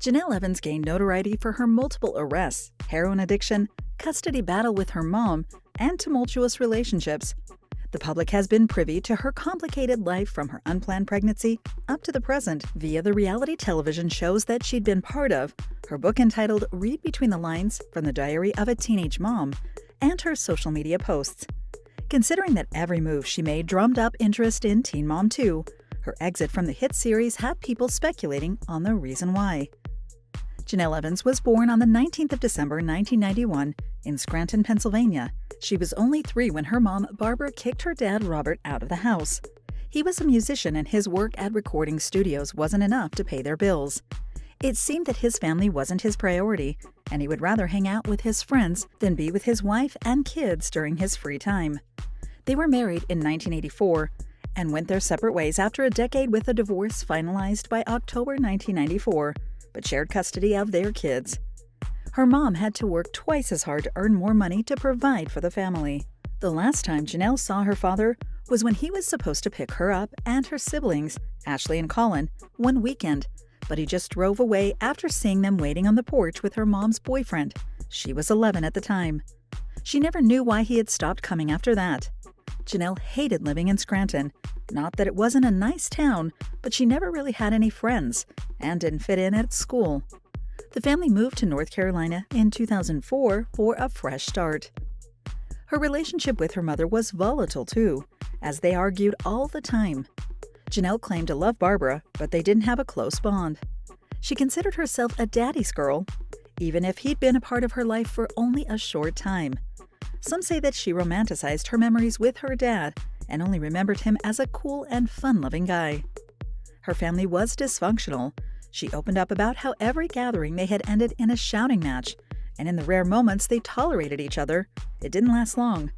Jenelle Evans gained notoriety for her multiple arrests, heroin addiction, custody battle with her mom, and tumultuous relationships. The public has been privy to her complicated life from her unplanned pregnancy up to the present via the reality television shows that she'd been part of, her book entitled Read Between the Lines from the Diary of a Teenage Mom, and her social media posts. Considering that every move she made drummed up interest in Teen Mom 2, her exit from the hit series had people speculating on the reason why. Jenelle Evans was born on the 19th of December 1991 in Scranton, Pennsylvania. She was only 3 when her mom, Barbara, kicked her dad, Robert, out of the house. He was a musician and his work at recording studios wasn't enough to pay their bills. It seemed that his family wasn't his priority, and he would rather hang out with his friends than be with his wife and kids during his free time. They were married in 1984 and went their separate ways after a decade with a divorce finalized by October 1994, but shared custody of their kids. Her mom had to work twice as hard to earn more money to provide for the family. The last time Jenelle saw her father was when he was supposed to pick her up and her siblings, Ashley and Colin, one weekend, but he just drove away after seeing them waiting on the porch with her mom's boyfriend. She was 11 at the time. She never knew why he had stopped coming after that. Jenelle hated living in Scranton. Not that it wasn't a nice town, but she never really had any friends and didn't fit in at school. The family moved to North Carolina in 2004 for a fresh start. Her relationship with her mother was volatile too, as they argued all the time. Jenelle claimed to love Barbara, but they didn't have a close bond. She considered herself a daddy's girl, even if he'd been a part of her life for only a short time. Some say that she romanticized her memories with her dad and only remembered him as a cool and fun-loving guy. Her family was dysfunctional. She opened up about how every gathering they had ended in a shouting match, and in the rare moments they tolerated each other, it didn't last long,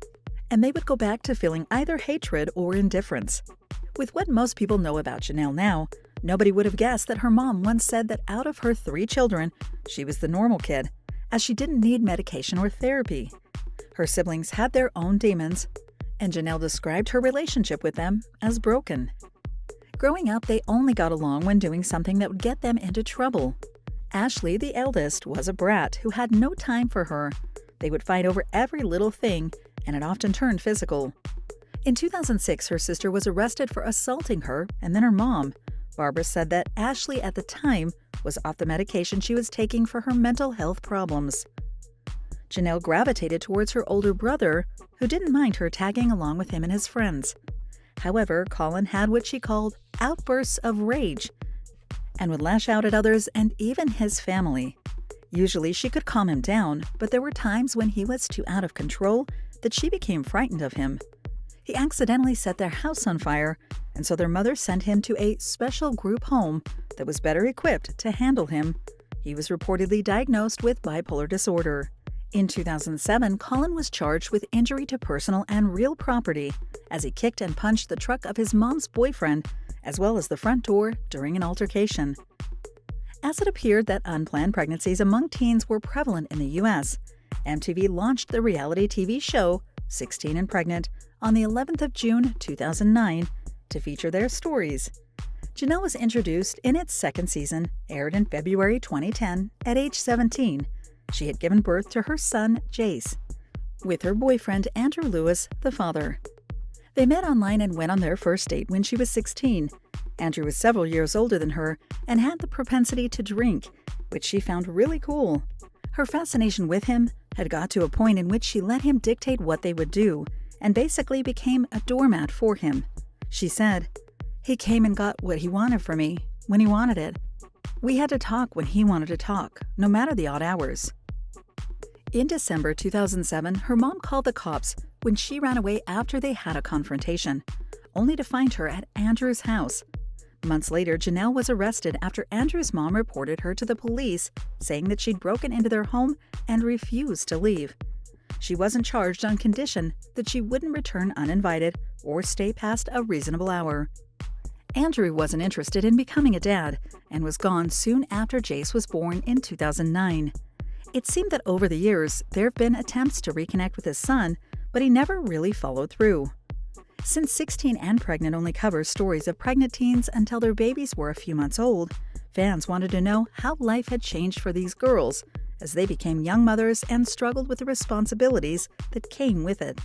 and they would go back to feeling either hatred or indifference. With what most people know about Jenelle now, nobody would have guessed that her mom once said that out of her 3 children, she was the normal kid, as she didn't need medication or therapy. Her siblings had their own demons, and Jenelle described her relationship with them as broken. Growing up, they only got along when doing something that would get them into trouble. Ashley, the eldest, was a brat who had no time for her. They would fight over every little thing, and it often turned physical. In 2006, her sister was arrested for assaulting her, and then her mom. Barbara said that Ashley at the time was off the medication she was taking for her mental health problems. Jenelle gravitated towards her older brother, who didn't mind her tagging along with him and his friends. However, Colin had what she called outbursts of rage and would lash out at others and even his family. Usually she could calm him down, but there were times when he was too out of control that she became frightened of him. He accidentally set their house on fire, and so their mother sent him to a special group home that was better equipped to handle him. He was reportedly diagnosed with bipolar disorder. In 2007, Colin was charged with injury to personal and real property as he kicked and punched the truck of his mom's boyfriend, as well as the front door, during an altercation. As it appeared that unplanned pregnancies among teens were prevalent in the U.S., MTV launched the reality TV show 16 and Pregnant on the 11th of June 2009 to feature their stories. Jenelle was introduced in its second season, aired in February 2010, at age 17. She had given birth to her son, Jace, with her boyfriend, Andrew Lewis, the father. They met online and went on their first date when she was 16. Andrew was several years older than her and had the propensity to drink, which she found really cool. Her fascination with him had got to a point in which she let him dictate what they would do and basically became a doormat for him. She said, "He came and got what he wanted from me when he wanted it. We had to talk when he wanted to talk, no matter the odd hours." In December 2007, her mom called the cops when she ran away after they had a confrontation, only to find her at Andrew's house. Months later, Jenelle was arrested after Andrew's mom reported her to the police, saying that she'd broken into their home and refused to leave. She wasn't charged on condition that she wouldn't return uninvited or stay past a reasonable hour. Andrew wasn't interested in becoming a dad and was gone soon after Jace was born in 2009. It seemed that over the years, there have been attempts to reconnect with his son, but he never really followed through. Since 16 and Pregnant only covers stories of pregnant teens until their babies were a few months old, Fans wanted to know how life had changed for these girls as they became young mothers and struggled with the responsibilities that came with it.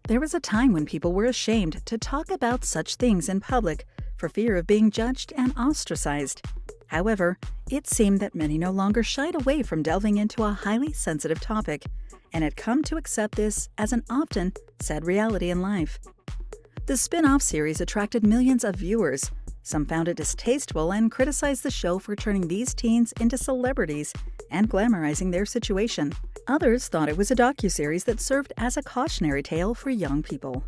There was a time when people were ashamed to talk about such things in public for fear of being judged and ostracized. However, it seemed that many no longer shied away from delving into a highly sensitive topic and had come to accept this as an often sad reality in life. The spin-off series attracted millions of viewers. Some found it distasteful and criticized the show for turning these teens into celebrities and glamorizing their situation. Others thought it was a docuseries that served as a cautionary tale for young people.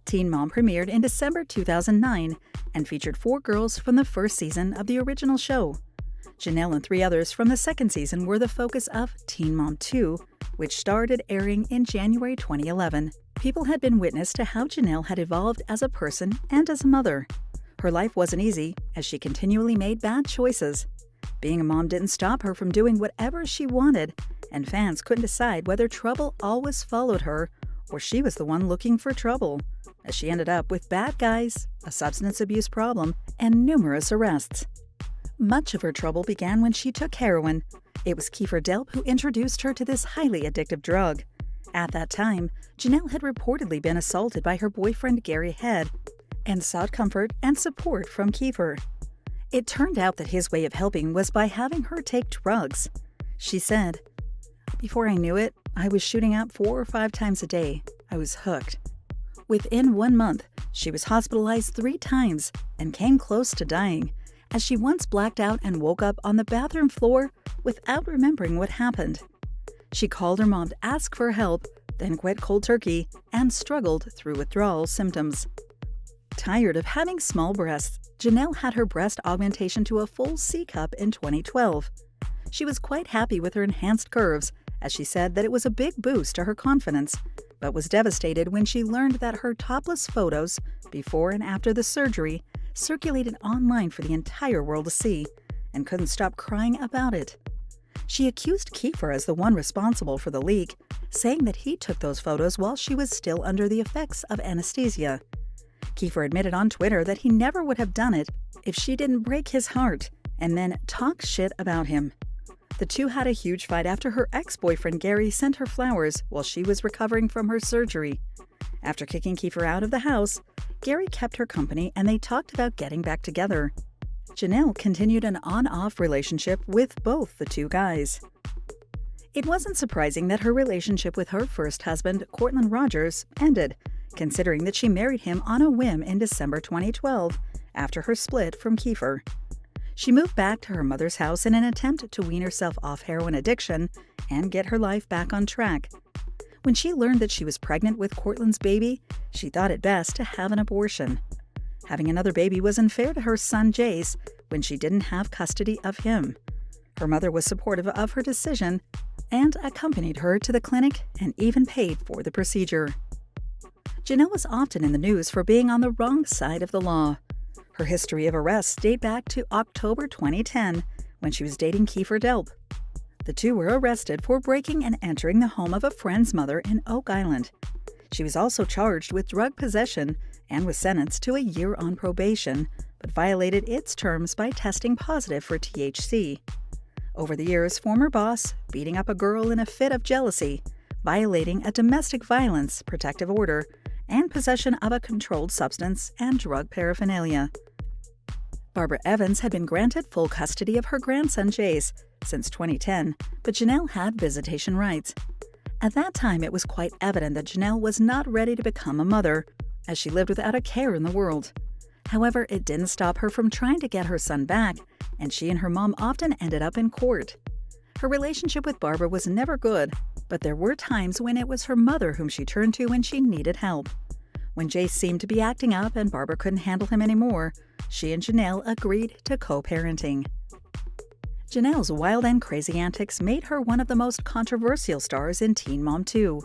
Teen Mom premiered in December 2009 and featured 4 girls from the first season of the original show. Jenelle and 3 others from the second season were the focus of Teen Mom 2, which started airing in January 2011. People had been witness to how Jenelle had evolved as a person and as a mother. Her life wasn't easy, as she continually made bad choices. Being a mom didn't stop her from doing whatever she wanted, and fans couldn't decide whether trouble always followed her or she was the one looking for trouble, as she ended up with bad guys, a substance abuse problem, and numerous arrests. Much of her trouble began when she took heroin. It was Kiefer Delp who introduced her to this highly addictive drug. At that time, Jenelle had reportedly been assaulted by her boyfriend Gary Head and sought comfort and support from Kiefer. It turned out that his way of helping was by having her take drugs. She said, "Before I knew it, I was shooting up 4 or 5 times a day. I was hooked." Within 1 month, she was hospitalized 3 times and came close to dying, as she once blacked out and woke up on the bathroom floor without remembering what happened. She called her mom to ask for help, then quit cold turkey and struggled through withdrawal symptoms. Tired of having small breasts, Jenelle had her breast augmentation to a full C-cup in 2012. She was quite happy with her enhanced curves, as she said that it was a big boost to her confidence, but was devastated when she learned that her topless photos, before and after the surgery, circulated online for the entire world to see, and couldn't stop crying about it. She accused Kiefer as the one responsible for the leak, saying that he took those photos while she was still under the effects of anesthesia. Kiefer admitted on Twitter that he never would have done it if she didn't break his heart and then talk shit about him. The two had a huge fight after her ex-boyfriend Gary sent her flowers while she was recovering from her surgery. After kicking Kiefer out of the house, Gary kept her company and they talked about getting back together. Jenelle continued an on-off relationship with both the two guys. It wasn't surprising that her relationship with her first husband, Cortland Rogers, ended, considering that she married him on a whim in December 2012 after her split from Kiefer. She moved back to her mother's house in an attempt to wean herself off heroin addiction and get her life back on track. When she learned that she was pregnant with Cortland's baby, she thought it best to have an abortion. Having another baby was unfair to her son Jace when she didn't have custody of him. Her mother was supportive of her decision and accompanied her to the clinic and even paid for the procedure. Jenelle was often in the news for being on the wrong side of the law. Her history of arrests date back to October 2010, when she was dating Kiefer Delp. The two were arrested for breaking and entering the home of a friend's mother in Oak Island. She was also charged with drug possession and was sentenced to a year on probation, but violated its terms by testing positive for THC. Over the years, former boss beating up a girl in a fit of jealousy, violating a domestic violence protective order, and possession of a controlled substance and drug paraphernalia. Barbara Evans had been granted full custody of her grandson Jace since 2010, but Jenelle had visitation rights. At that time, it was quite evident that Jenelle was not ready to become a mother, as she lived without a care in the world. However, it didn't stop her from trying to get her son back, and she and her mom often ended up in court. Her relationship with Barbara was never good, but there were times when it was her mother whom she turned to when she needed help. When Jace seemed to be acting up and Barbara couldn't handle him anymore, she and Jenelle agreed to co-parenting. Jenelle's wild and crazy antics made her one of the most controversial stars in Teen Mom 2.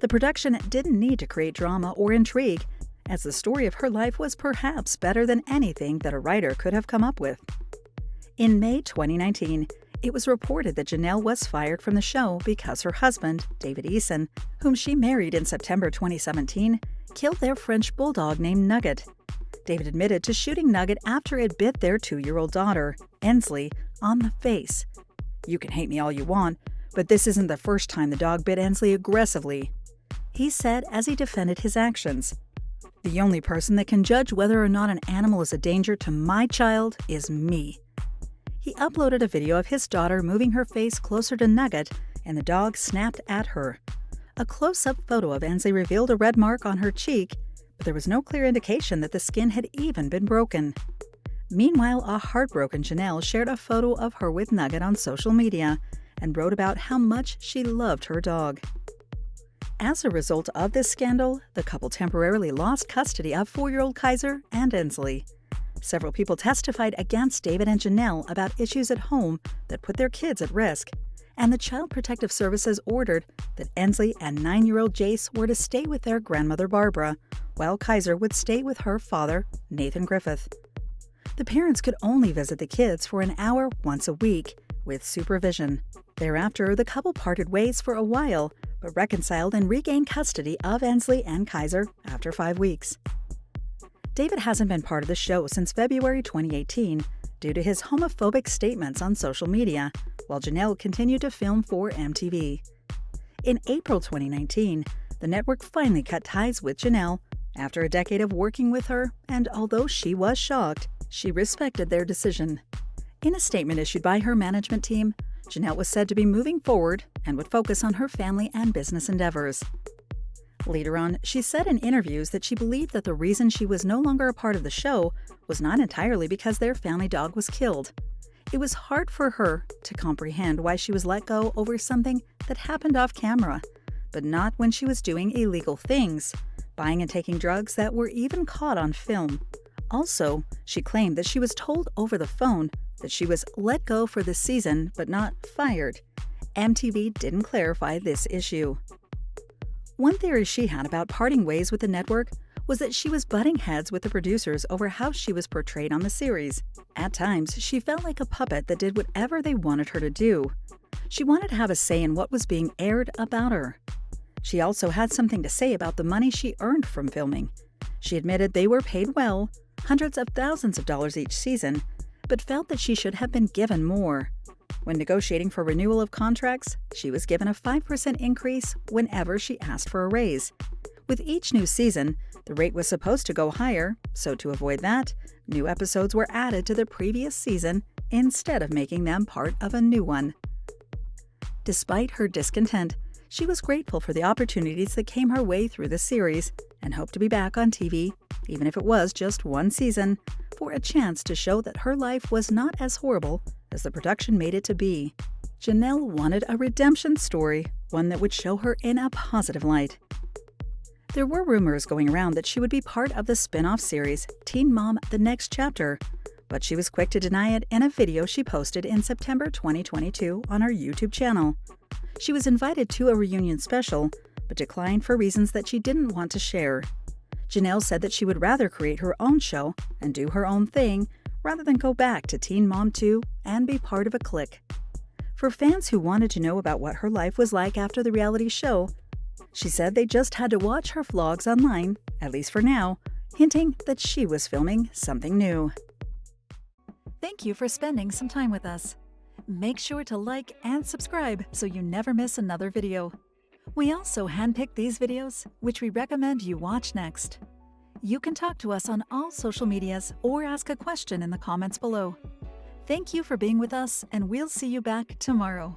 The production didn't need to create drama or intrigue, as the story of her life was perhaps better than anything that a writer could have come up with. In May 2019, it was reported that Jenelle was fired from the show because her husband, David Eason, whom she married in September 2017, killed their French bulldog named Nugget. David admitted to shooting Nugget after it bit their 2-year-old daughter, Ensley, on the face. "You can hate me all you want, but this isn't the first time the dog bit Ensley aggressively," he said as he defended his actions. "The only person that can judge whether or not an animal is a danger to my child is me." He uploaded a video of his daughter moving her face closer to Nugget, and the dog snapped at her. A close-up photo of Ensley revealed a red mark on her cheek, but there was no clear indication that the skin had even been broken. Meanwhile, a heartbroken Jenelle shared a photo of her with Nugget on social media and wrote about how much she loved her dog. As a result of this scandal, the couple temporarily lost custody of 4-year-old Kaiser and Ensley. Several people testified against David and Jenelle about issues at home that put their kids at risk, and the Child Protective Services ordered that Ensley and 9-year-old Jace were to stay with their grandmother Barbara, while Kaiser would stay with her father, Nathan Griffith. The parents could only visit the kids for an hour once a week, with supervision. Thereafter, the couple parted ways for a while, but reconciled and regained custody of Ensley and Kaiser after 5 weeks. David hasn't been part of the show since February 2018 due to his homophobic statements on social media, while Jenelle continued to film for MTV. In April 2019, the network finally cut ties with Jenelle after a decade of working with her, and although she was shocked, she respected their decision. In a statement issued by her management team, Jenelle was said to be moving forward and would focus on her family and business endeavors. Later on, she said in interviews that she believed that the reason she was no longer a part of the show was not entirely because their family dog was killed. It was hard for her to comprehend why she was let go over something that happened off camera, but not when she was doing illegal things, buying and taking drugs that were even caught on film. Also, she claimed that she was told over the phone that she was let go for the season but not fired. MTV didn't clarify this issue. One theory she had about parting ways with the network was that she was butting heads with the producers over how she was portrayed on the series. At times, she felt like a puppet that did whatever they wanted her to do. She wanted to have a say in what was being aired about her. She also had something to say about the money she earned from filming. She admitted they were paid well, hundreds of thousands of dollars each season, but felt that she should have been given more. When negotiating for renewal of contracts, she was given a 5% increase whenever she asked for a raise. With each new season, the rate was supposed to go higher, so to avoid that, new episodes were added to the previous season instead of making them part of a new one. Despite her discontent, she was grateful for the opportunities that came her way through the series and hoped to be back on TV, even if it was just one season, for a chance to show that her life was not as horrible as the production made it to be. Jenelle wanted a redemption story, one that would show her in a positive light. There were rumors going around that she would be part of the spin-off series Teen Mom: The Next Chapter, but she was quick to deny it in a video she posted in September 2022 on her YouTube channel. She was invited to a reunion special, but declined for reasons that she didn't want to share. Jenelle said that she would rather create her own show and do her own thing rather than go back to Teen Mom 2 and be part of a clique. For fans who wanted to know about what her life was like after the reality show, she said they just had to watch her vlogs online, at least for now, hinting that she was filming something new. Thank you for spending some time with us. Make sure to like and subscribe so you never miss another video. We also handpick these videos, which we recommend you watch next. You can talk to us on all social medias or ask a question in the comments below. Thank you for being with us, and we'll see you back tomorrow.